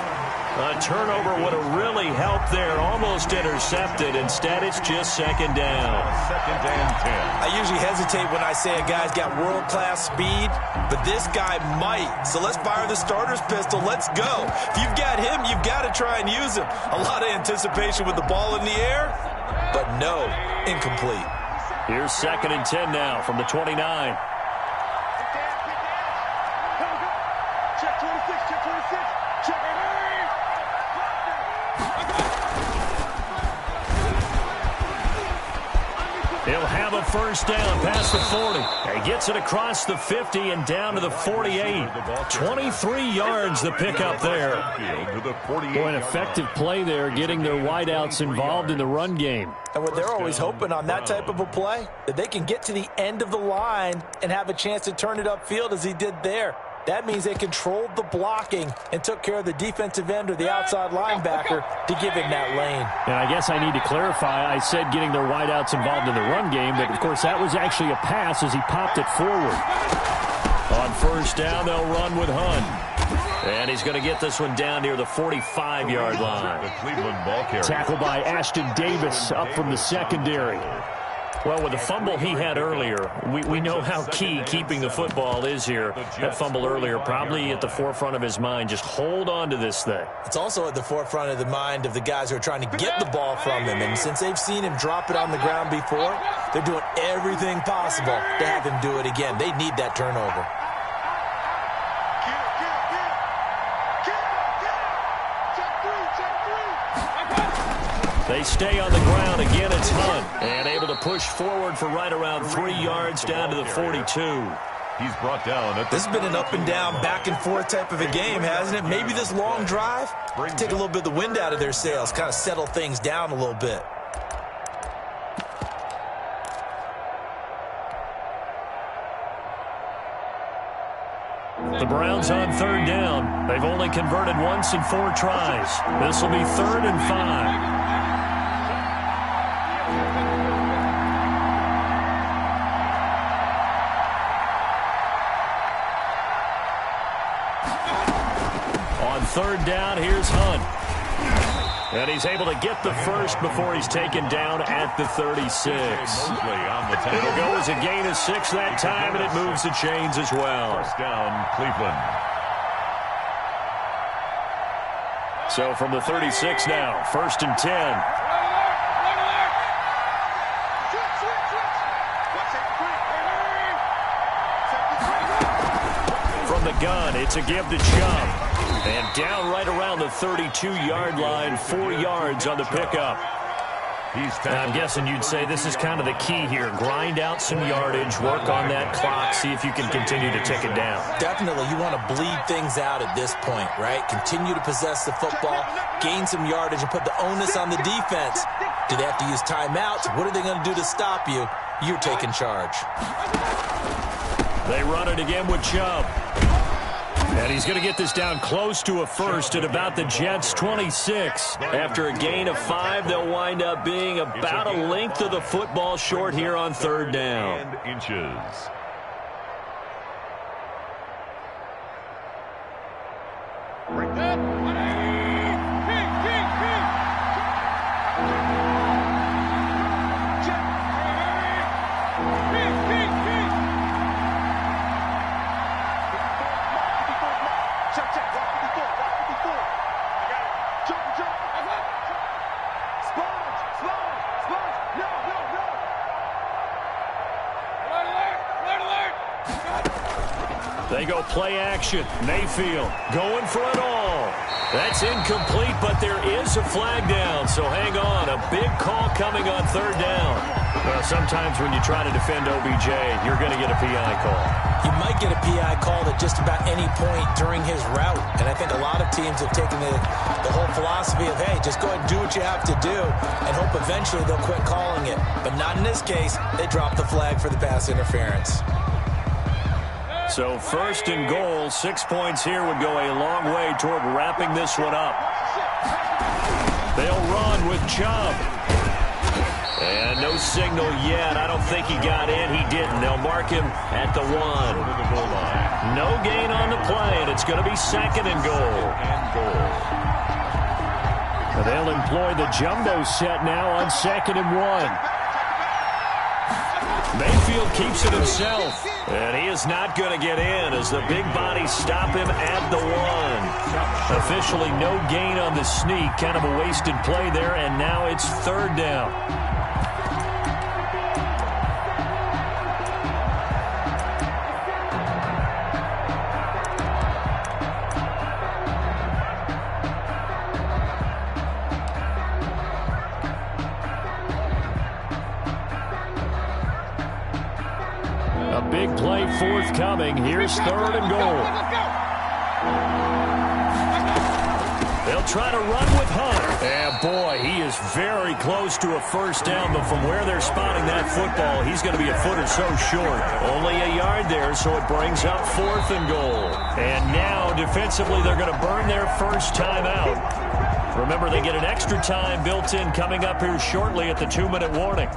A turnover would have really helped there. Almost intercepted. Instead, it's just second down. Second and 10. I usually hesitate when I say a guy's got world-class speed, but this guy might. So let's fire the starter's pistol. Let's go. If you've got him, you've got to try and use him. A lot of anticipation with the ball in the air, but no, incomplete. Here's second and 10 now from the 29. Check 26, check 26, check. He'll have a first down past the 40. He gets it across the 50 and down to the 48. 23 yards the pickup there. Boy, an effective play there, getting their wideouts involved in the run game. And what they're always hoping on that type of a play, that they can get to the end of the line and have a chance to turn it upfield as he did there. That means they controlled the blocking and took care of the defensive end or the outside linebacker to give him that lane. And I guess I need to clarify, I said getting their wideouts involved in the run game, but of course that was actually a pass as he popped it forward. On first down, they'll run with Hunt. And he's going to get this one down near the 45-yard line. The Cleveland ball carrier. Tackled by Ashton Davis up from the secondary. Well, with the fumble he had earlier, we know how key keeping the football is here. That fumble earlier probably at the forefront of his mind. Just hold on to this thing. It's also at the forefront of the mind of the guys who are trying to get the ball from him. And since they've seen him drop it on the ground before, they're doing everything possible to have him do it again. They need that turnover. They stay on the ground. Again, it's Hunt. And able to push forward for right around 3 yards down to the 42. He's brought down. This has been an up and down, back and forth type of a game, hasn't it? Maybe this long drive, take a little bit of the wind out of their sails, kind of settle things down a little bit. The Browns on third down. They've only converted once in 4 tries. This will be 3rd and 5. On third down, here's Hunt. And he's able to get the first before he's taken down at the 36. It'll go as a gain of 6 that time, and it moves the chains as well. First down, Cleveland. So from the 36 now, 1st and 10. From the gun, it's a give to Chubb. And down right around the 32-yard line, 4 yards on the pickup. I'm guessing you'd say this is kind of the key here. Grind out some yardage, work on that clock, see if you can continue to tick it down. Definitely, you want to bleed things out at this point, right? Continue to possess the football, gain some yardage, and put the onus on the defense. Do they have to use timeouts? What are they going to do to stop you? You're taking charge. They run it again with Chubb. And he's going to get this down close to a first at about the Jets' 26. After a gain of 5, they'll wind up being about a length of the football short here on third down. Inches. They go play action. Mayfield going for it all. That's incomplete, but there is a flag down, so hang on. A big call coming on third down. Well, sometimes when you try to defend OBJ, you're going to get a PI call. You might get a PI call at just about any point during his route, and I think a lot of teams have taken the whole philosophy of, hey, just go ahead and do what you have to do and hope eventually they'll quit calling it. But not in this case. They dropped the flag for the pass interference. So first and goal, 6 points here would go a long way toward wrapping this one up. They'll run with Chubb. And no signal yet. I don't think he got in. He didn't. They'll mark him at the 1. No gain on the play, and it's going to be second and goal. They'll employ the jumbo set now on second and 1. Mayfield keeps it himself, and he is not going to get in as the big bodies stop him at the 1. Officially no gain on the sneak, kind of a wasted play there, and now it's third down. Big play forthcoming. Here's third and goal. They'll try to run with Hunt. And boy, he is very close to a first down, but from where they're spotting that football, he's going to be a foot or so short. Only a yard there, so it brings up fourth and goal. And now, defensively, they're going to burn their first time out. Remember, they get an extra time built in coming up here shortly at the 2-minute warning.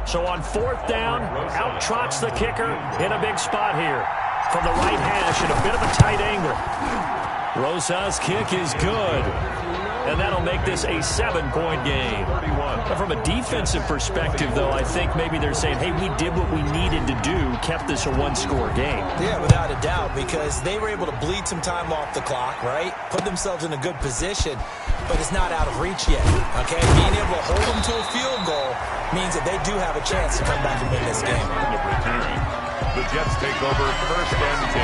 So on fourth down, out trots the kicker in a big spot here. From the right hash at a bit of a tight angle. Rosa's kick is good. And that'll make this a 7-point game. But from a defensive perspective, though, I think maybe they're saying, hey, we did what we needed to do, kept this a one-score game. Yeah, without a doubt, because they were able to bleed some time off the clock, right? Put themselves in a good position, but it's not out of reach yet, okay? Being able to hold them to a field goal means that they do have a chance to come back and win this game. The Jets take over first and 10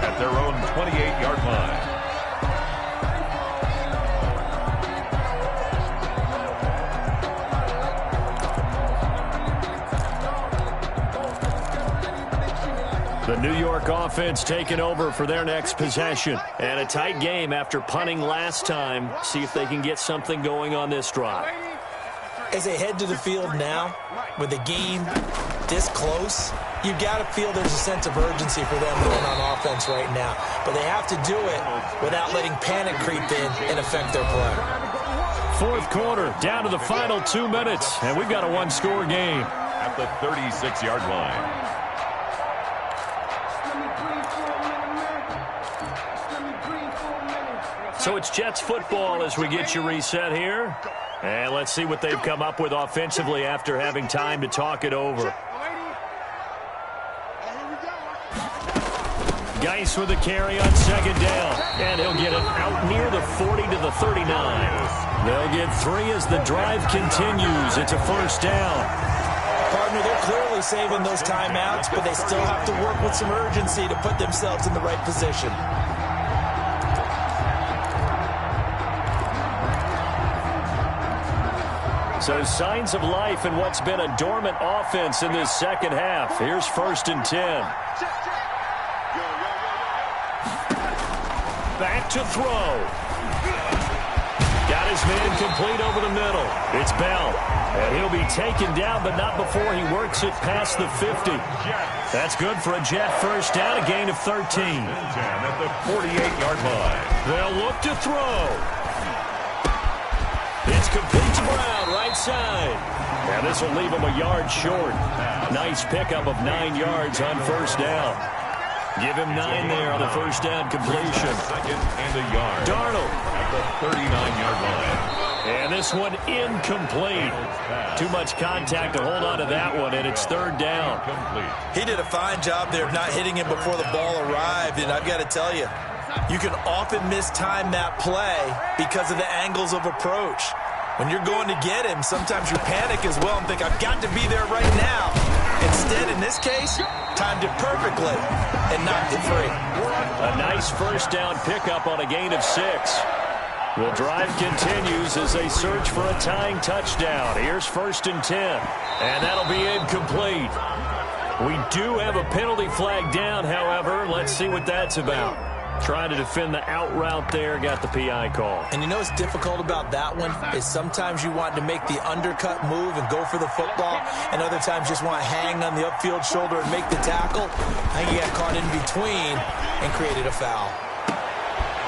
at their own 28-yard line. The New York offense taking over for their next possession. And a tight game after punting last time. See if they can get something going on this drive. As they head to the field now, with the game this close, you've got to feel there's a sense of urgency for them going on offense right now. But they have to do it without letting panic creep in and affect their play. Fourth quarter, down to the final 2 minutes, and we've got a one-score game. At the 36-yard line. So it's Jets football as we get you reset here. And let's see what they've come up with offensively after having time to talk it over. Geis with a carry on second down. And he'll get it out near the 40 to the 39. They'll get 3 as the drive continues. It's a first down. Partner, they're clearly probably saving those timeouts, but they still have to work with some urgency to put themselves in the right position. So signs of life in what's been a dormant offense in this second half. Here's 1st and 10. Back to throw. Got his man complete over the middle. It's Bell. And he'll be taken down, but not before he works it past the 50. That's good for a Jet first down, a gain of 13. At the 48-yard line. They'll look to throw. It's complete to Brown, right side. And this will leave him a yard short. Nice pickup of 9 yards on 1st down. Give him 9 there on the 1st down completion. 2nd and a yard. Darnold at the 39-yard line. And this one incomplete. Too much contact to hold on to that one, and it's 3rd down. He did a fine job there of not hitting him before the ball arrived, and I've got to tell you, you can often mistime that play because of the angles of approach. When you're going to get him, sometimes you panic as well and think, I've got to be there right now. Instead, in this case, timed it perfectly and knocked it free. A nice 1st down pickup on a gain of 6. The drive continues as they search for a tying touchdown. Here's 1st and 10, and that'll be incomplete. We do have a penalty flag down, however. Let's see what that's about. Trying to defend the out route there, got the PI call. And you know what's difficult about that one is sometimes you want to make the undercut move and go for the football, and other times just want to hang on the upfield shoulder and make the tackle. I think he got caught in between and created a foul.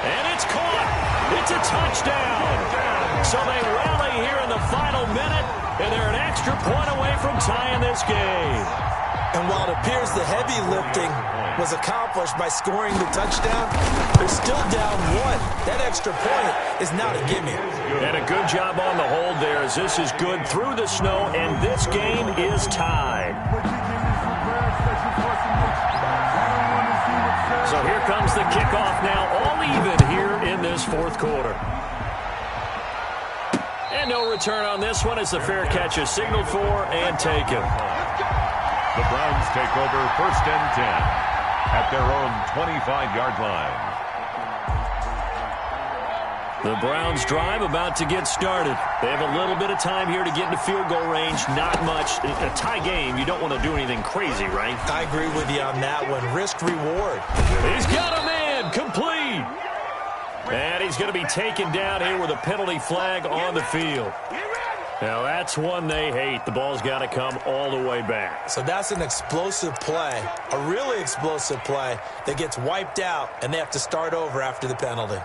And it's caught. It's a touchdown. So they rally here in the final minute, and they're an extra point away from tying this game. And while it appears the heavy lifting was accomplished by scoring the touchdown, they're still down 1. That extra point is not a gimme. And a good job on the hold there, as this is good through the snow, and this game is tied. So here comes the kickoff now, all even here in this 4th quarter. And no return on this one as the fair catch is signaled for and taken. The Browns take over 1st and 10 at their own 25-yard line. The Browns drive about to get started. They have a little bit of time here to get into field goal range. Not much. A tie game, you don't want to do anything crazy, right? I agree with you on that one. Risk-reward. He's got a man complete. And he's going to be taken down here with a penalty flag on the field. Now, that's one they hate. The ball's got to come all the way back. So that's an explosive play, a really explosive play that gets wiped out, and they have to start over after the penalty.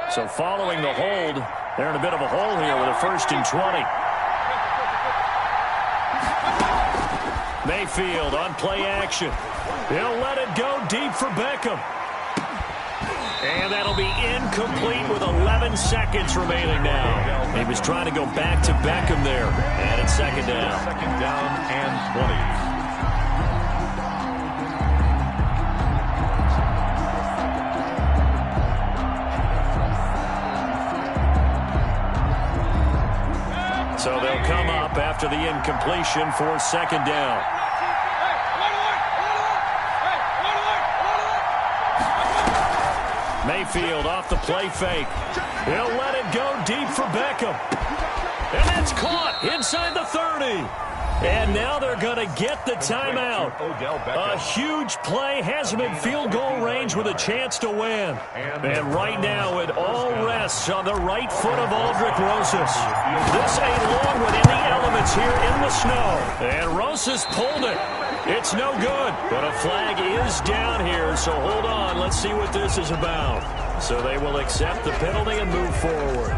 So following the hold, they're in a bit of a hole here with a 1st and 20. Mayfield on play action. He'll let it go deep for Beckham. And that'll be incomplete with 11 seconds remaining now. He was trying to go back to Beckham there. And it's 2nd down. 2nd down and 20. So they'll come up after the incompletion for 2nd down. Mayfield off the play fake. He'll let it go deep for Beckham. And that's caught inside the 30. And now they're going to get the timeout. A huge play has him in field goal range with a chance to win. And right now it all rests on the right foot of Aldrick Rosas. This a long one in the elements here in the snow. And Rosas pulled it. It's no good, but a flag is down here, so hold on. Let's see what this is about. So they will accept the penalty and move forward.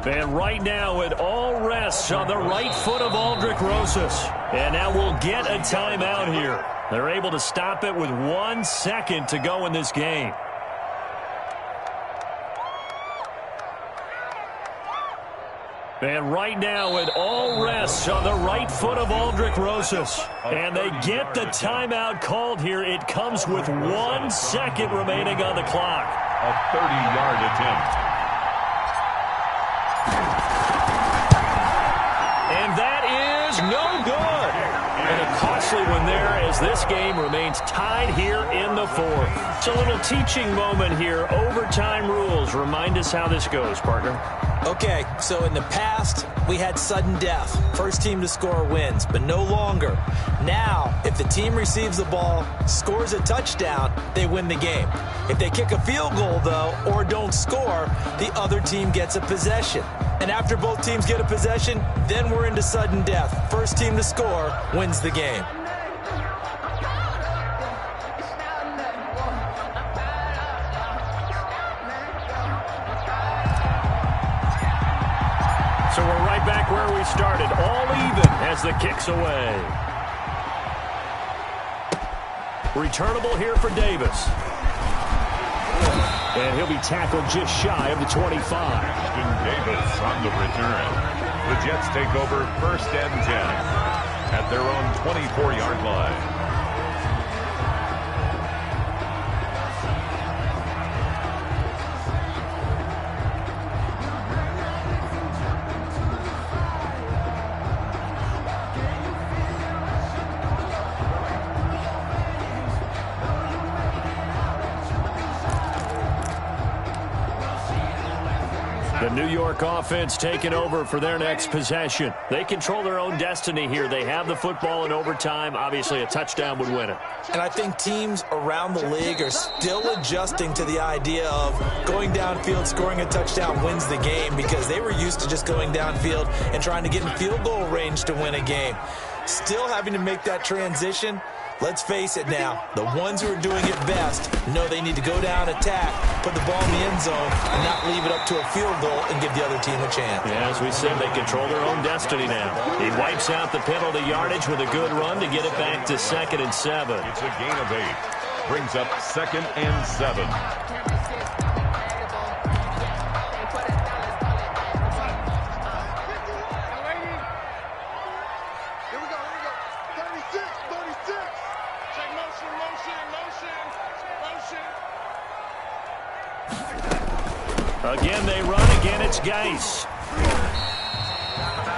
And right now it all rests on the right foot of Aldrick Rosas. And now we'll get a timeout here. They're able to stop it with 1 second to go in this game. And right now it all rests on the right foot of Aldrick Rosas. And they get the timeout called here. It comes with 1 second remaining on the clock. A 30-yard attempt. And that is no good. And a costly one there as this game remains tied here in the fourth. It's a little teaching moment here. Overtime rules. Remind us how this goes, partner. Okay, so in the past, we had sudden death. First team to score wins, but no longer. Now, if the team receives the ball, scores a touchdown, they win the game. If they kick a field goal, though, or don't score, the other team gets a possession. And after both teams get a possession, then we're into sudden death. First team to score wins the game. So we're right back where we started, all even as the kick's away. Returnable here for Davis. And he'll be tackled just shy of the 25. Davis on the return. The Jets take over 1st and 10 at their own 24-yard line. The New York offense taking over for their next possession. They control their own destiny here. They have the football in overtime. Obviously, a touchdown would win it. And I think teams around the league are still adjusting to the idea of going downfield, scoring a touchdown wins the game, because they were used to just going downfield and trying to get in field goal range to win a game. Still having to make that transition. Let's face it now, the ones who are doing it best know they need to go down, attack, put the ball in the end zone, and not leave it up to a field goal and give the other team a chance. Yeah, as we said, they control their own destiny now. He wipes out the penalty yardage with a good run to get it back to 2nd and 7. It's a gain of 8. Brings up 2nd and 7. Again, they run. Again, it's Geis.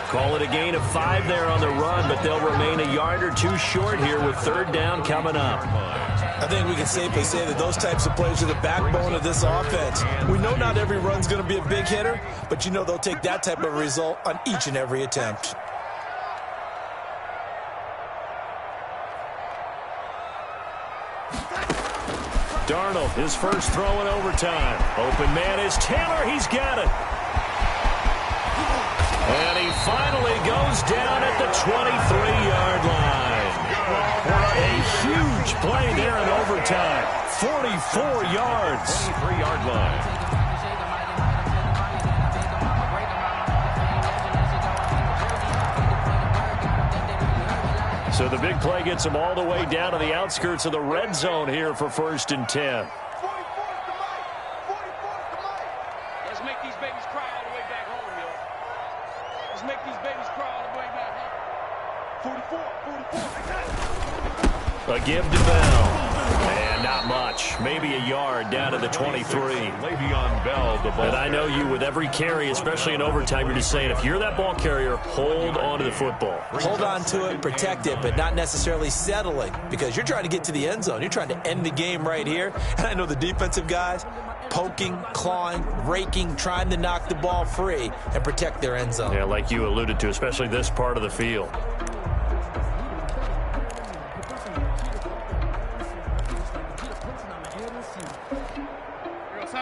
Call it a gain of 5 there on the run, but they'll remain a yard or 2 short here with 3rd down coming up. I think we can safely say that those types of plays are the backbone of this offense. We know not every run's going to be a big hitter, but you know they'll take that type of result on each and every attempt. Darnold, his first throw in overtime. Open man is Taylor. He's got it. And he finally goes down at the 23-yard line. A huge play there in overtime. 44 yards. 23-yard line. So the big play gets him all the way down to the outskirts of the red zone here for 1st and 10. Let's make these babies cry all the way back home, yo. Let's make these babies cry all the way back home. 44. A give to Bell. And not much. Maybe a yard down to the 23. Le'Veon Bell, the ball. And I know you, with every carry, especially in overtime, you're just saying, if you're that ball carrier, hold on to the football. Hold on to it, protect it, but not necessarily settling, because you're trying to get to the end zone. You're trying to end the game right here. And I know the defensive guys poking, clawing, raking, trying to knock the ball free and protect their end zone. Yeah, like you alluded to, especially this part of the field.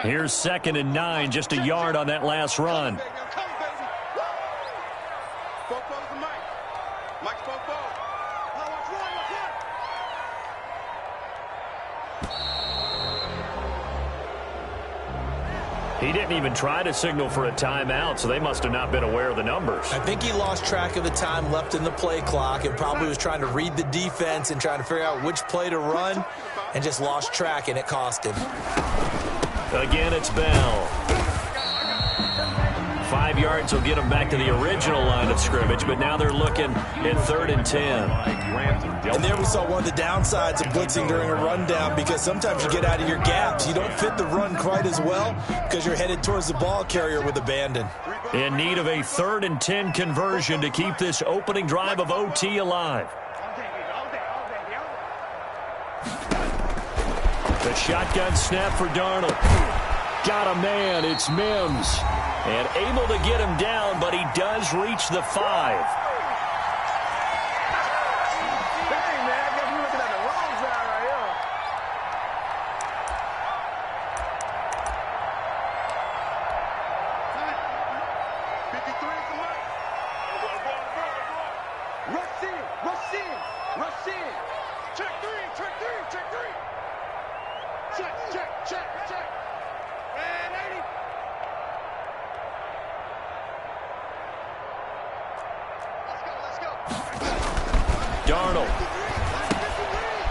Here's 2nd and 9, just a yard on that last run. He didn't even try to signal for a timeout, so they must have not been aware of the numbers. I think he lost track of the time left in the play clock and probably was trying to read the defense and trying to figure out which play to run and just lost track, and it cost him. Again, it's Bell. 5 yards will get them back to the original line of scrimmage, but now they're looking at 3rd and 10. And there we saw one of the downsides of blitzing during a rundown, because sometimes you get out of your gaps. You don't fit the run quite as well because you're headed towards the ball carrier with abandon. In need of a 3rd and 10 conversion to keep this opening drive of OT alive. The shotgun snap for Darnold. Got a man. It's Mims. And able to get him down, but he does reach the 5. Darnold.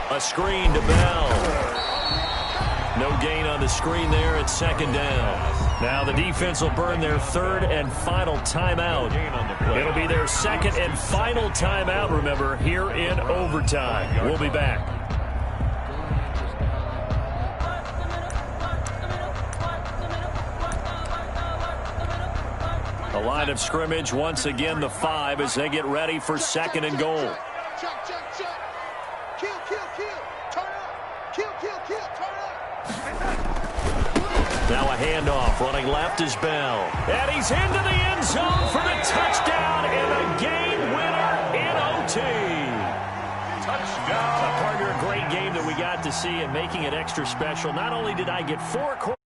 A screen to Bell. No gain on the screen there. It's 2nd down. Now the defense will burn their 3rd and final timeout. It'll be their 2nd and final timeout, remember, here in overtime. We'll be back. The line of scrimmage, once again, the 5 as they get ready for 2nd and goal. Check, check, check. Kill, kill, kill. Turn up. Kill, kill, kill. Turn up. Now a handoff. Running left is Bell. And he's into the end zone for the touchdown and a game winner in OT. Touchdown. Partner, a great game that we got to see, and making it extra special. Not only did I get 4 quarters.